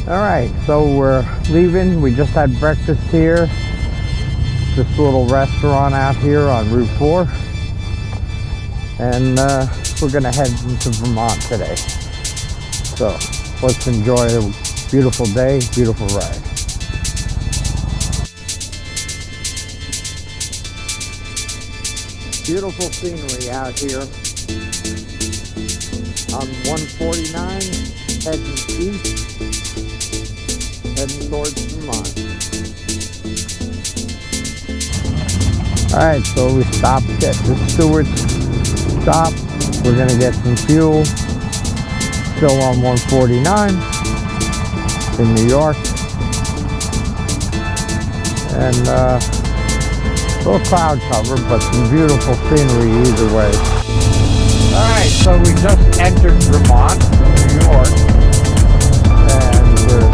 Alright, so we're leaving. We just had breakfast here. This little restaurant out here on Route 4. And we're going to head into Vermont today. So let's enjoy a beautiful day, beautiful ride. Beautiful scenery out here on 149, heading east, heading towards Vermont. Alright, so we stopped at the Stewart's stop. We're going to get some fuel. Still on 149 in New York. And a little cloud cover, but some beautiful scenery either way. Alright, so we just entered Vermont, New York. And we're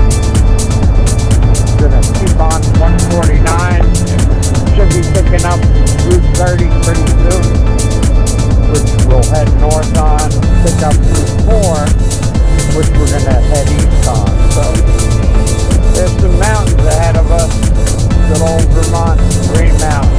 going to keep on 149. Should be picking up Route 30 pretty soon, which we'll head north on, pick up Route 4, which we're going to head east on. So there's some mountains ahead of us, good old Vermont, Green Mountains.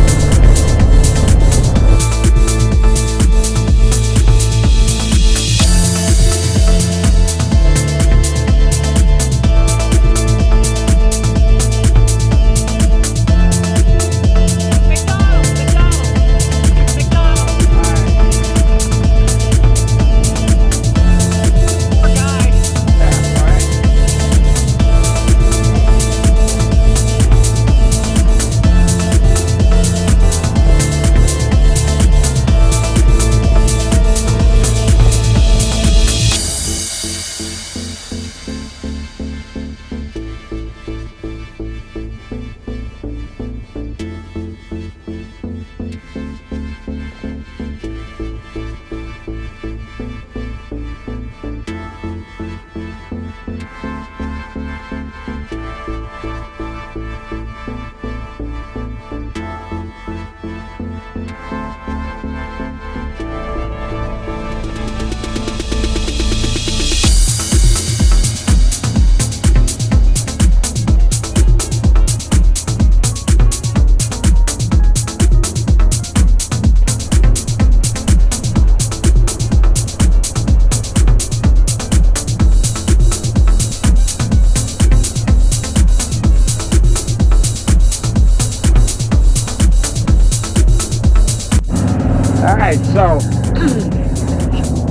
Alright, so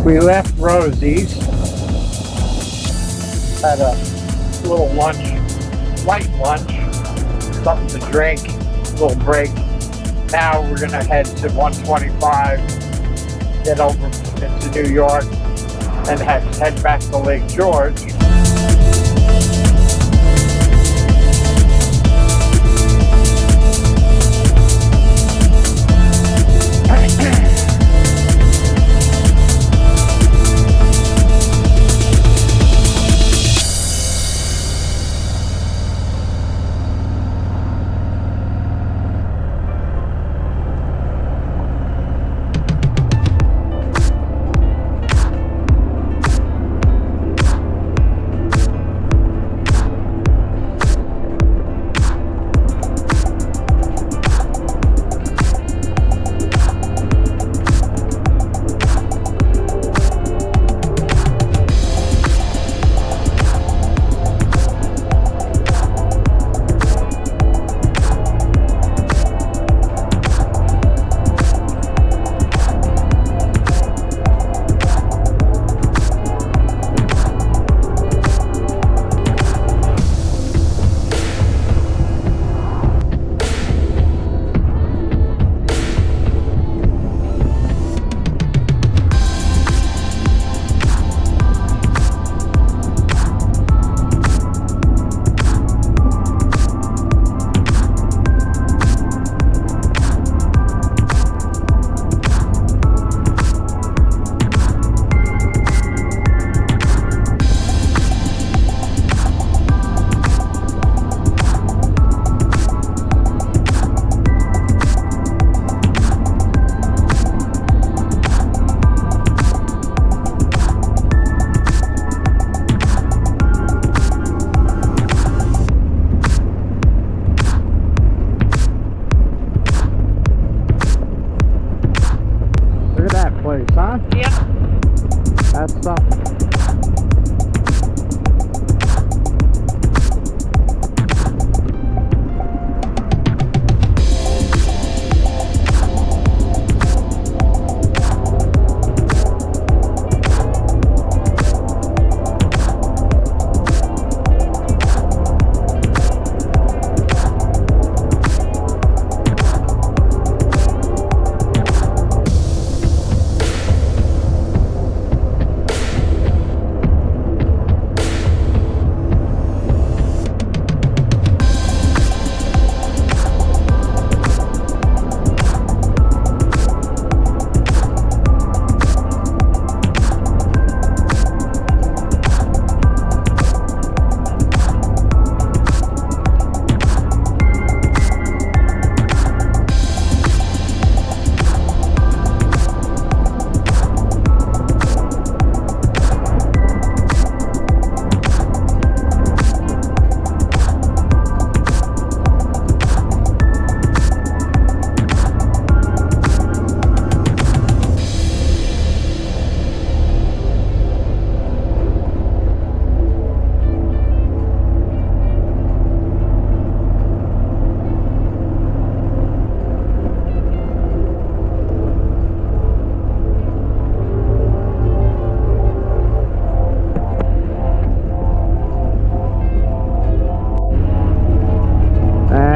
we left Rosie's, had a little lunch, light lunch, something to drink, a little break. Now we're going to head to 125, get over into New York, and head back to Lake George.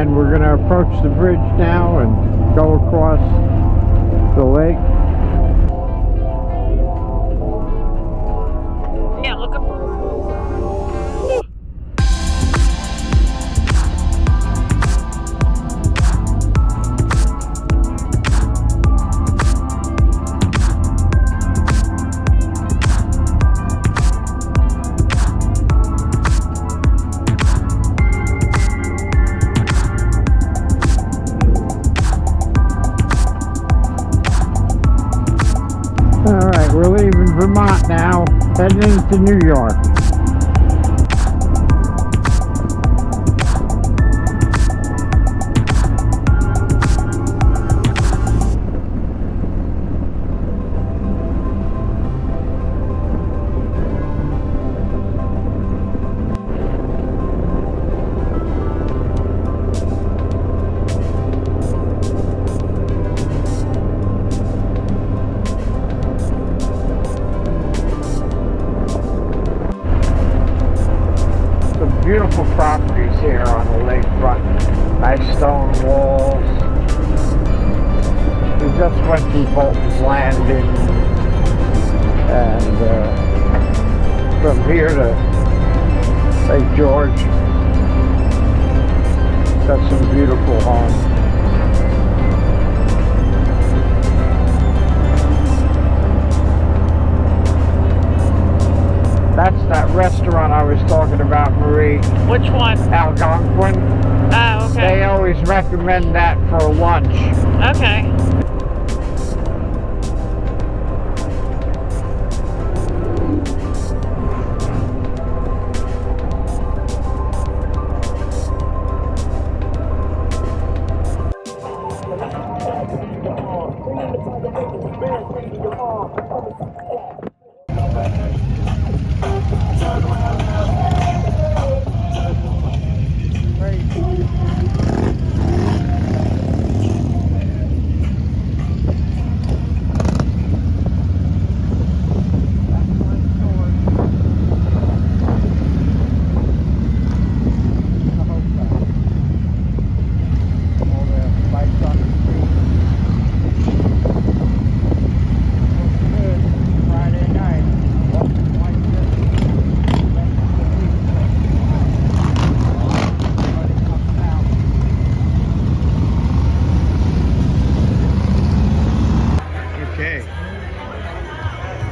And we're going to approach the bridge now and go across the lake. Yeah, look up. Alright, we're leaving Vermont now, heading into New York. Beautiful properties here on the lakefront. Nice stone walls. We just went through Bolton's Landing, and from here to Lake George, got some beautiful homes. That's that restaurant I was talking about, Marie. Which one? Algonquin. Oh, okay. They always recommend that for lunch. Okay.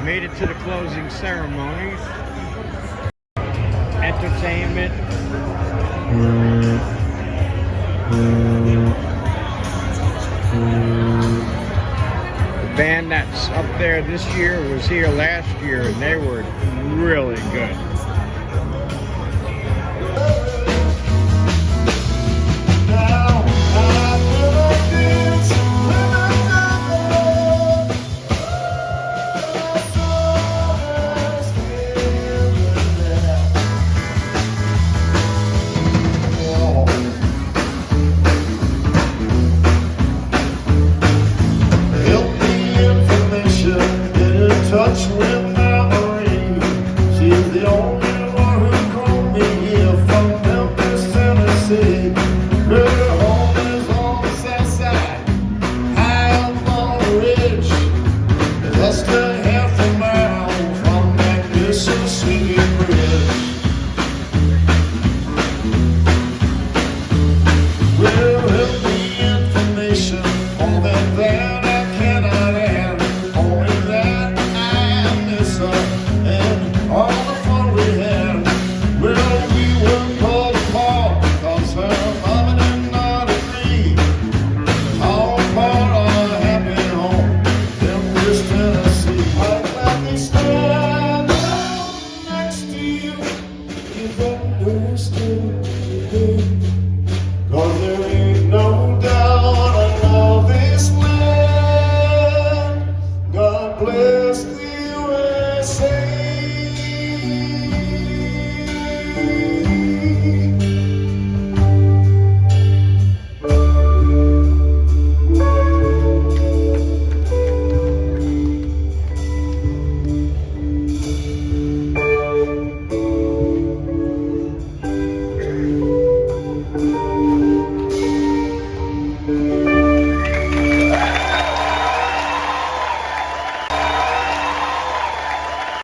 Made it to the closing ceremonies. Entertainment. The band that's up there this year was here last year, and they were really good.